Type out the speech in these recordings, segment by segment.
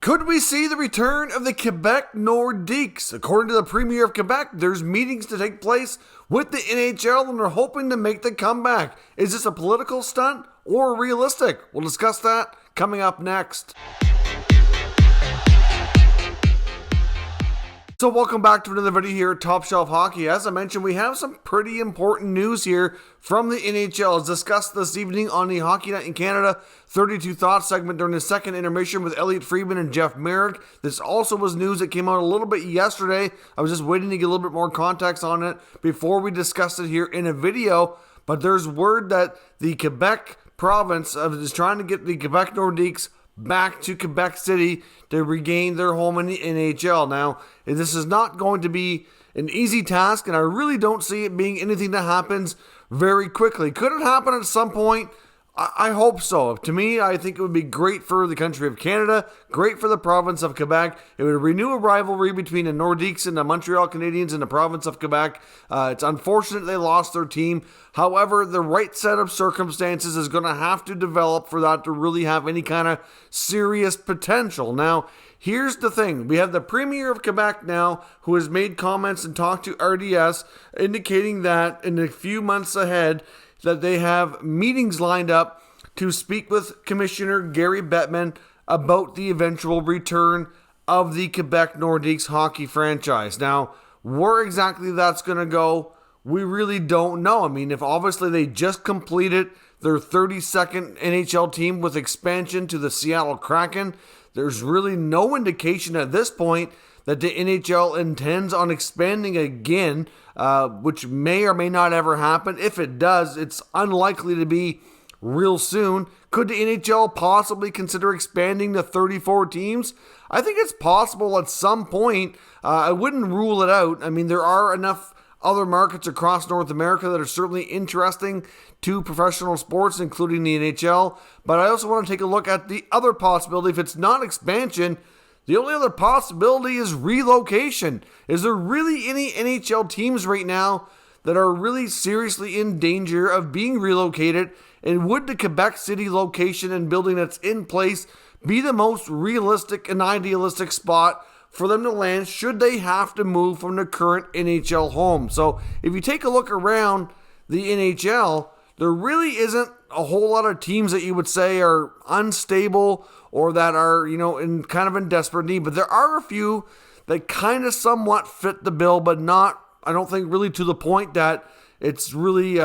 Could we see the return of the Quebec Nordiques? According to the Premier of Quebec, there's meetings to take place with the NHL and they're hoping to make the comeback. Is this a political stunt or realistic? We'll discuss that coming up next. So welcome back to another video here at Top Shelf Hockey. As I mentioned, we have some pretty important news here from the NHL. As discussed this evening on the Hockey Night in Canada 32 Thoughts segment during the second intermission with Elliotte Friedman and Jeff Merrick. This also was news that came out a little bit yesterday. I was just waiting to get a little bit more context on it before we discussed it here in a video. But there's word that the Quebec province is trying to get the Quebec Nordiques back to Quebec City to regain their home in the NHL. Now, this is not going to be an easy task, and I really don't see it being anything that happens very quickly. Could it happen at some point? I hope so. To me, I think it would be great for the country of Canada, great for the province of Quebec. It would renew a rivalry between the Nordiques and the Montreal Canadiens in the province of Quebec. It's unfortunate they lost their team. However, the right set of circumstances is going to have to develop for that to really have any kind of serious potential. Now, here's the thing. We have the Premier of Quebec now who has made comments and talked to RDS indicating that in a few months ahead that they have meetings lined up to speak with Commissioner Gary Bettman about the eventual return of the Quebec Nordiques hockey franchise. Now, where exactly that's going to go, we really don't know. I mean, if obviously they just completed their 32nd NHL team with expansion to the Seattle Kraken, there's really no indication at this point that the NHL intends on expanding again, which may or may not ever happen. If it does, it's unlikely to be real soon. Could the NHL possibly consider expanding to 34 teams? I think it's possible at some point. I wouldn't rule it out. I mean, there are enough other markets across North America that are certainly interesting to professional sports, including the NHL. But I also want to take a look at the other possibility. If it's not expansion, the only other possibility is relocation. Is there really any NHL teams right now that are really seriously in danger of being relocated? And would the Quebec City location and building that's in place be the most realistic and idealistic spot for them to land should they have to move from their current NHL home? So if you take a look around the NHL, there really isn't a whole lot of teams that you would say are unstable or that are, in kind of in desperate need. But there are a few that kind of somewhat fit the bill, but not, I don't think, really to the point that it's really,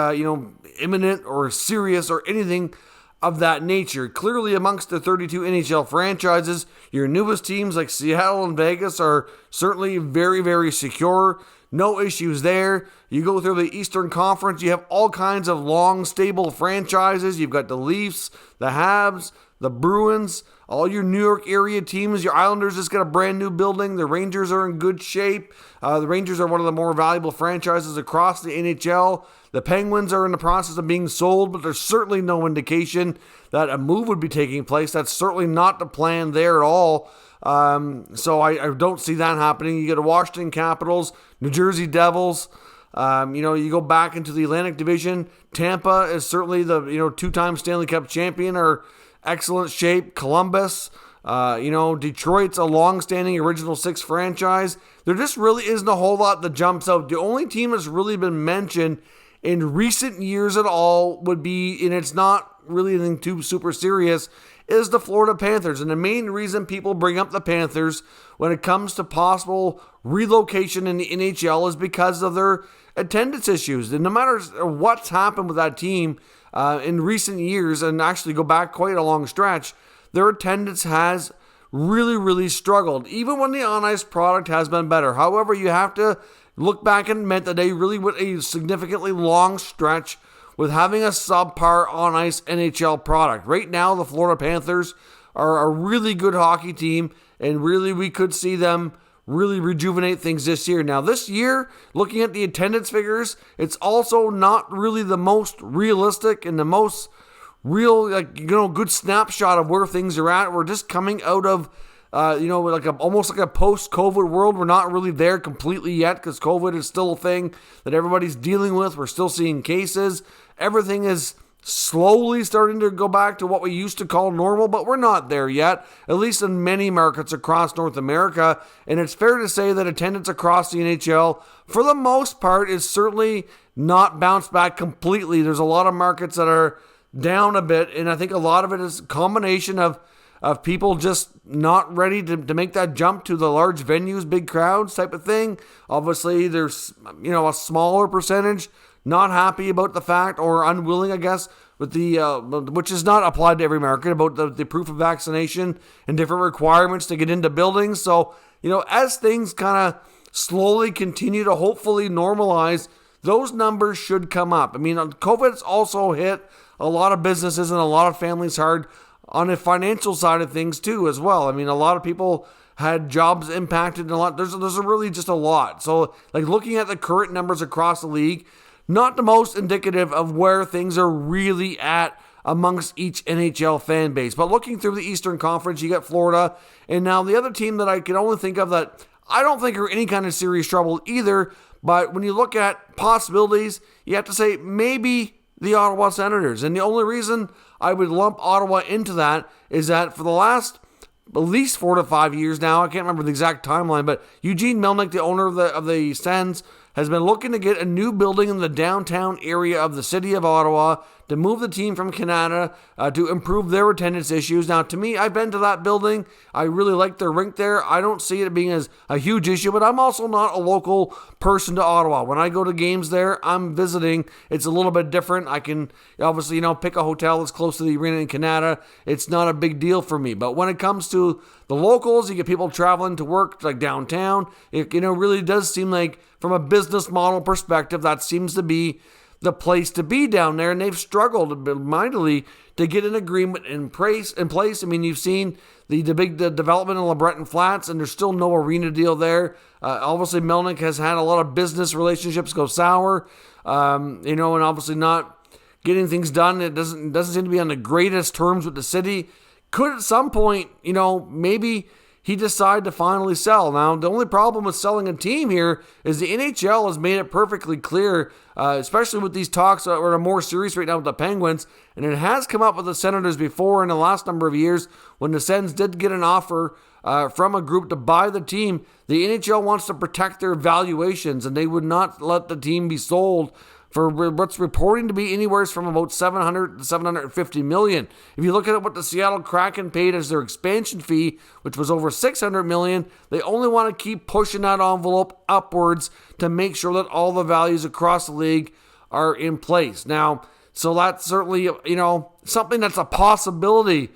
imminent or serious or anything of that nature. Clearly, amongst the 32 NHL franchises, your newest teams like Seattle and Vegas are certainly very, very secure. No issues there. You go through the Eastern Conference, you have all kinds of long, stable franchises. You've got the Leafs, the Habs, the Bruins, all your New York area teams. Your Islanders just got a brand new building. The Rangers are in good shape. The Rangers are one of the more valuable franchises across the NHL. The Penguins are in the process of being sold, but there's certainly no indication that a move would be taking place. That's certainly not the plan there at all. So I don't see that happening. You get the Washington Capitals, New Jersey Devils. You go back into the Atlantic Division. Tampa is certainly the two-time Stanley Cup champion, are excellent shape. Columbus, Detroit's a long-standing Original Six franchise. There just really isn't a whole lot that jumps out. The only team that's really been mentioned in recent years at all would be, and it's not really anything too super serious, is the Florida Panthers. And the main reason people bring up the Panthers when it comes to possible relocation in the NHL is because of their attendance issues. And no matter what's happened with that team in recent years, and actually go back quite a long stretch, their attendance has really, really struggled, even when the on-ice product has been better. However, you have to look back and admit that they really went a significantly long stretch with having a subpar on-ice NHL product. Right now, the Florida Panthers are a really good hockey team, and really we could see them really rejuvenate things this year. Now, this year, looking at the attendance figures, it's also not really the most realistic and the most real, good snapshot of where things are at. We're just coming out of almost like a post-COVID world. We're not really there completely yet because COVID is still a thing that everybody's dealing with. We're still seeing cases. Everything is slowly starting to go back to what we used to call normal, but we're not there yet, at least in many markets across North America. And it's fair to say that attendance across the NHL, for the most part, is certainly not bounced back completely. There's a lot of markets that are down a bit, and I think a lot of it is a combination of people just not ready to make that jump to the large venues, big crowds type of thing. Obviously, there's a smaller percentage not happy about the fact, or unwilling, I guess, with the which is not applied to every market, about the proof of vaccination and different requirements to get into buildings. So, as things kind of slowly continue to hopefully normalize, those numbers should come up. I mean, COVID's also hit a lot of businesses and a lot of families hard on the financial side of things too, as well. I mean, a lot of people had jobs impacted, and a lot. There's really just a lot. So, like, looking at the current numbers across the league, not the most indicative of where things are really at amongst each NHL fan base. But looking through the Eastern Conference, you got Florida, and now the other team that I can only think of that I don't think are any kind of serious trouble either, but when you look at possibilities, you have to say maybe the Ottawa Senators. And the only reason I would lump Ottawa into that is that for the last at least 4 to 5 years now, I can't remember the exact timeline, but Eugene Melnyk, the owner of the Sens, has been looking to get a new building in the downtown area of the city of Ottawa to move the team from Canada to improve their attendance issues. Now, to me, I've been to that building. I really like their rink there. I don't see it being as a huge issue, but I'm also not a local person to Ottawa. When I go to games there, I'm visiting. It's a little bit different. I can obviously, pick a hotel that's close to the arena in Canada. It's not a big deal for me. But when it comes to the locals, you get people traveling to work like downtown. It really does seem like, from a business model perspective, that seems to be the place to be down there, and they've struggled mightily to get an agreement in place. I mean, you've seen the big development in LeBreton Flats, and there's still no arena deal there. Obviously, Melnyk has had a lot of business relationships go sour, and obviously not getting things done. It doesn't seem to be on the greatest terms with the city. Could at some point, maybe he decided to finally sell. Now, the only problem with selling a team here is the NHL has made it perfectly clear, especially with these talks that are more serious right now with the Penguins, and it has come up with the Senators before in the last number of years when the Sens did get an offer from a group to buy the team. The NHL wants to protect their valuations, and they would not let the team be sold for what's reporting to be anywhere from about $700 to $750 million. If you look at what the Seattle Kraken paid as their expansion fee, which was over $600 million, they only want to keep pushing that envelope upwards to make sure that all the values across the league are in place. Now, so that's certainly, something that's a possibility.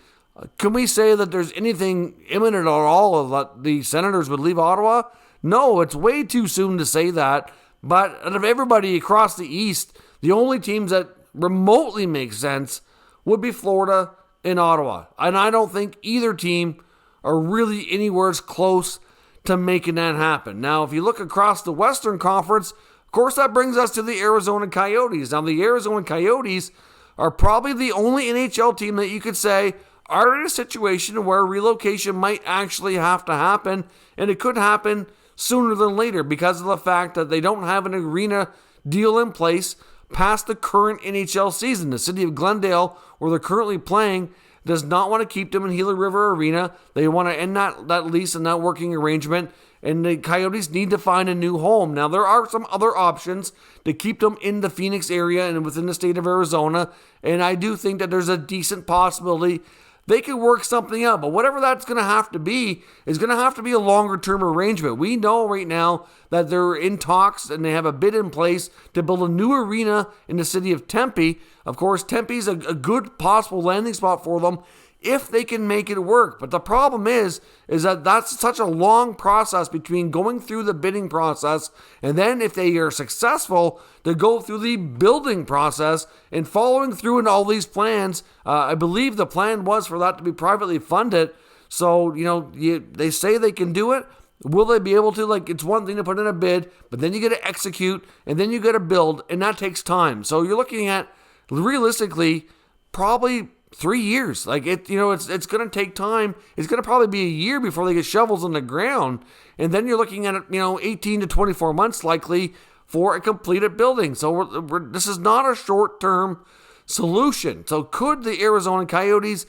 Can we say that there's anything imminent at all that the Senators would leave Ottawa? No, it's way too soon to say that. But out of everybody across the East, the only teams that remotely make sense would be Florida and Ottawa. And I don't think either team are really anywhere close to making that happen. Now, if you look across the Western Conference, of course, that brings us to the Arizona Coyotes. Now, the Arizona Coyotes are probably the only NHL team that you could say are in a situation where relocation might actually have to happen, and it could happen sooner than later because of the fact that they don't have an arena deal in place past the current NHL season. The city of Glendale, where they're currently playing, does not want to keep them in Gila River Arena. They want to end that lease and that working arrangement, and the Coyotes need to find a new home. Now, there are some other options to keep them in the Phoenix area and within the state of Arizona, and I do think that there's a decent possibility they could work something out. But whatever that's going to have to be is going to have to be a longer-term arrangement. We know right now that they're in talks and they have a bid in place to build a new arena in the city of Tempe. Of course, Tempe's a good possible landing spot for them if they can make it work. But the problem is that that's such a long process between going through the bidding process and then if they are successful to go through the building process and following through in all these plans. I believe the plan was for that to be privately funded. So, they say they can do it. Will they be able to? It's one thing to put in a bid, but then you got to execute and then you got to build, and that takes time. So you're looking at, realistically, probably 3 years. It's going to take time. It's going to probably be a year before they get shovels in the ground. And then you're looking at 18 to 24 months likely for a completed building. So this is not a short-term solution. So could the Arizona Coyotes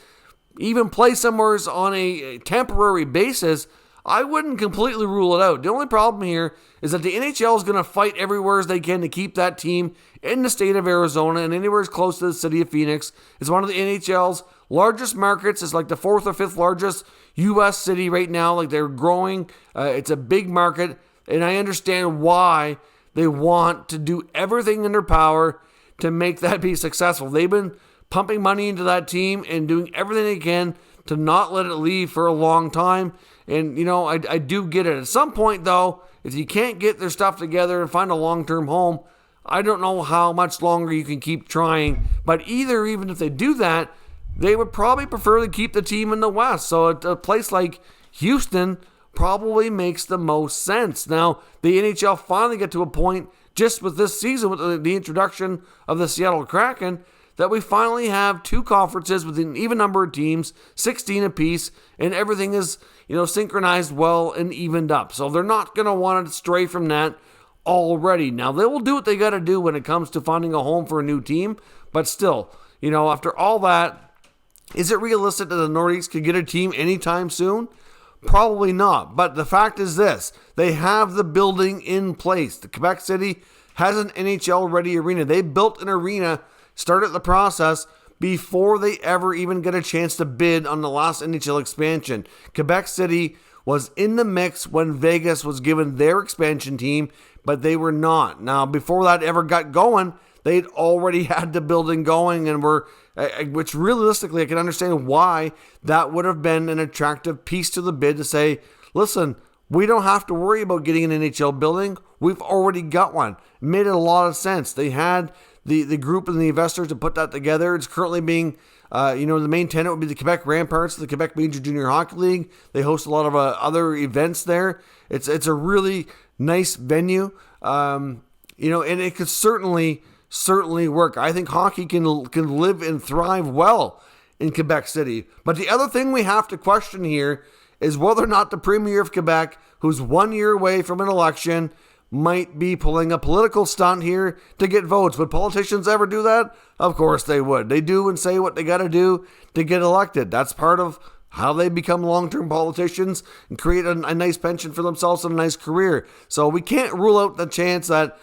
even play somewhere on a temporary basis? I wouldn't completely rule it out. The only problem here is that the NHL is going to fight everywhere as they can to keep that team in the state of Arizona and anywhere as close to the city of Phoenix. It's one of the NHL's largest markets. It's like the 4th or 5th largest U.S. city right now. Like, they're growing. It's a big market, and I understand why they want to do everything in their power to make that be successful. They've been pumping money into that team and doing everything they can to not let it leave for a long time. And, I do get it. At some point, though, if you can't get their stuff together and find a long-term home, I don't know how much longer you can keep trying. But even if they do that, they would probably prefer to keep the team in the West. So a place like Houston probably makes the most sense. Now, the NHL finally get to a point just with this season, with the introduction of the Seattle Kraken, that we finally have 2 conferences with an even number of teams, 16 apiece, and everything is, synchronized well and evened up. So they're not going to want to stray from that already. Now, they will do what they got to do when it comes to finding a home for a new team, but still, after all that, is it realistic that the Nordiques could get a team anytime soon? Probably not. But the fact is this: they have the building in place. The Quebec City has an NHL-ready arena. They built an arena, started the process before they ever even get a chance to bid on the last NHL expansion. Quebec City was in the mix when Vegas was given their expansion team, but they were not. Now, before that ever got going, they'd already had the building going, and which realistically, I can understand why that would have been an attractive piece to the bid to say, listen, we don't have to worry about getting an NHL building. We've already got one. It made a lot of sense. They had the group and the investors to put that together. It's currently being, the main tenant would be the Quebec Ramparts, the Quebec Major Junior Hockey League. They host a lot of other events there. It's a really nice venue, and it could certainly work. I think hockey can live and thrive well in Quebec City. But the other thing we have to question here is whether or not the Premier of Quebec, who's 1 year away from an election, might be pulling a political stunt here to get votes. Would politicians ever do that? Of course they would. They do and say what they got to do to get elected. That's part of how they become long-term politicians and create a nice pension for themselves and a nice career. So we can't rule out the chance that,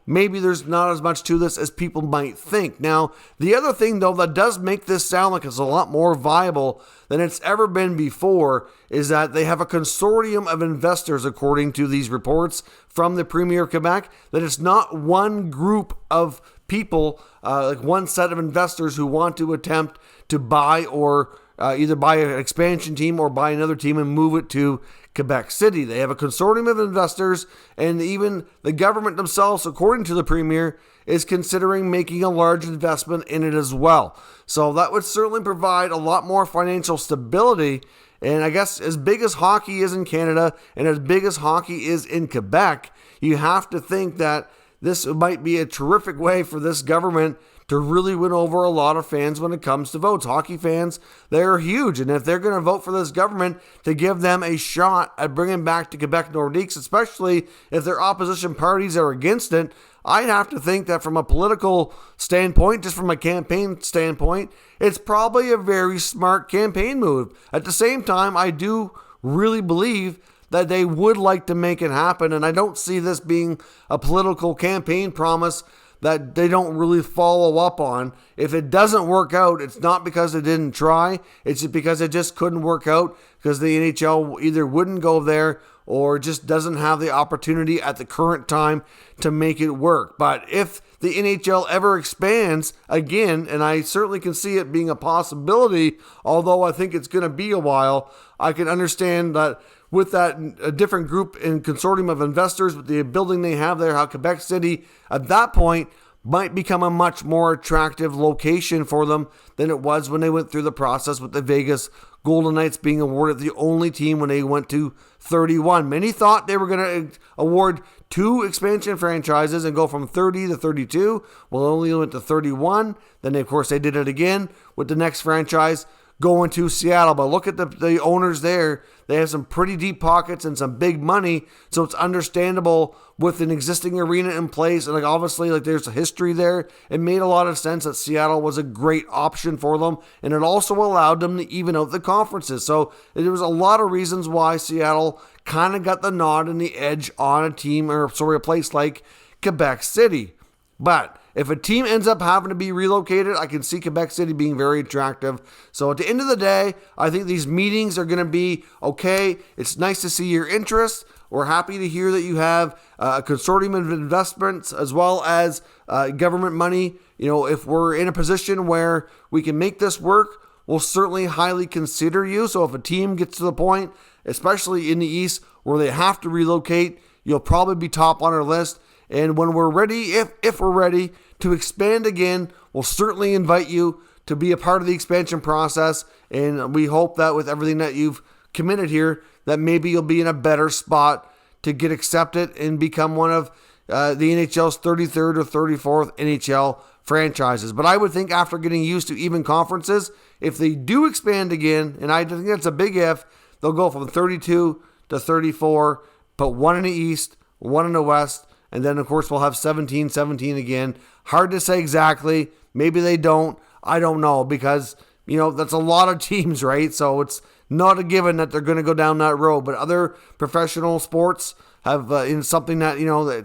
maybe there's not as much to this as people might think. Now, the other thing, though, that does make this sound like it's a lot more viable than it's ever been before is that they have a consortium of investors, according to these reports from the Premier of Quebec, that it's not one group of people, like one set of investors who want to attempt to buy or either buy an expansion team or buy another team and move it to Quebec City. They have a consortium of investors, and even the government themselves, according to the Premier, is considering making a large investment in it as well. So that would certainly provide a lot more financial stability. And I guess as big as hockey is in Canada and as big as hockey is in Quebec, you have to think that this might be a terrific way for this government to really win over a lot of fans when it comes to votes. Hockey fans, they're huge. And if they're going to vote for this government to give them a shot at bringing back the Quebec Nordiques, especially if their opposition parties are against it, I'd have to think that from a political standpoint, just from a campaign standpoint, it's probably a very smart campaign move. At the same time, I do really believe that they would like to make it happen, and I don't see this being a political campaign promise that they don't really follow up on. If it doesn't work out, it's not because they didn't try, it's because it just couldn't work out because the NHL either wouldn't go there or just doesn't have the opportunity at the current time to make it work. But if the NHL ever expands again, and I certainly can see it being a possibility, although I think it's going to be a while, I can understand that with that a different group and consortium of investors, with the building they have there, how Quebec City at that point might become a much more attractive location for them than it was when they went through the process with the Vegas Golden Knights being awarded the only team when they went to 31. Many thought they were going to award 2 expansion franchises and go from 30 to 32. Well, only went to 31. Then, of course, they did it again with the next franchise going to Seattle. But look at the owners there. They have some pretty deep pockets and some big money, so it's understandable with an existing arena in place. And obviously, there's a history there. It made a lot of sense that Seattle was a great option for them, and it also allowed them to even out the conferences. So there was a lot of reasons why Seattle kind of got the nod and the edge on a place like Quebec City. But if a team ends up having to be relocated, I can see Quebec City being very attractive. So at the end of the day, I think these meetings are going to be okay. It's nice to see your interest. We're happy to hear that you have a consortium of investments as well as government money. If we're in a position where we can make this work, we'll certainly highly consider you. So if a team gets to the point, especially in the East, where they have to relocate, you'll probably be top on our list. And when we're ready, if we're ready to expand again, we'll certainly invite you to be a part of the expansion process. And we hope that with everything that you've committed here, that maybe you'll be in a better spot to get accepted and become one of the NHL's 33rd or 34th NHL franchises. But I would think after getting used to even conferences, if they do expand again, and I think that's a big if, they'll go from 32 to 34, put one in the East, one in the West, and then, of course, we'll have 17 again. Hard to say exactly. Maybe they don't. I don't know because, that's a lot of teams, right? So it's not a given that they're going to go down that road. But other professional sports have in something that,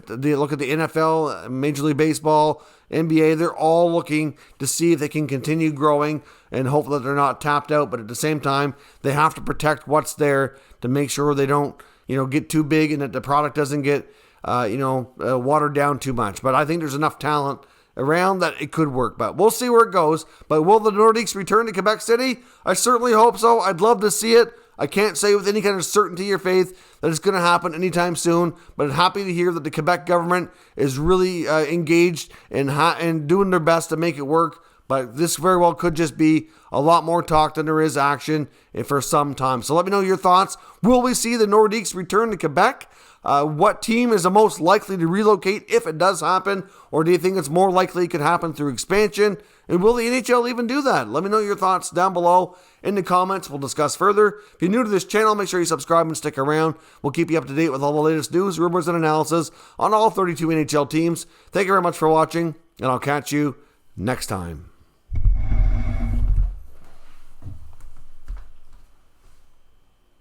they look at the NFL, Major League Baseball, NBA. They're all looking to see if they can continue growing and hope that they're not tapped out. But at the same time, they have to protect what's there to make sure they don't, get too big and that the product doesn't get watered down too much. But I think there's enough talent around that it could work. But we'll see where it goes. But will the Nordiques return to Quebec City? I certainly hope so. I'd love to see it. I can't say with any kind of certainty or faith that it's going to happen anytime soon, but I'm happy to hear that the Quebec government is really engaged and doing their best to make it work. But this very well could just be a lot more talk than there is action for some time. So let me know your thoughts. Will we see the Nordiques return to Quebec? What team is the most likely to relocate if it does happen? Or do you think it's more likely it could happen through expansion? And will the NHL even do that? Let me know your thoughts down below in the comments. We'll discuss further. If you're new to this channel, make sure you subscribe and stick around. We'll keep you up to date with all the latest news, rumors, and analysis on all 32 NHL teams. Thank you very much for watching, and I'll catch you next time.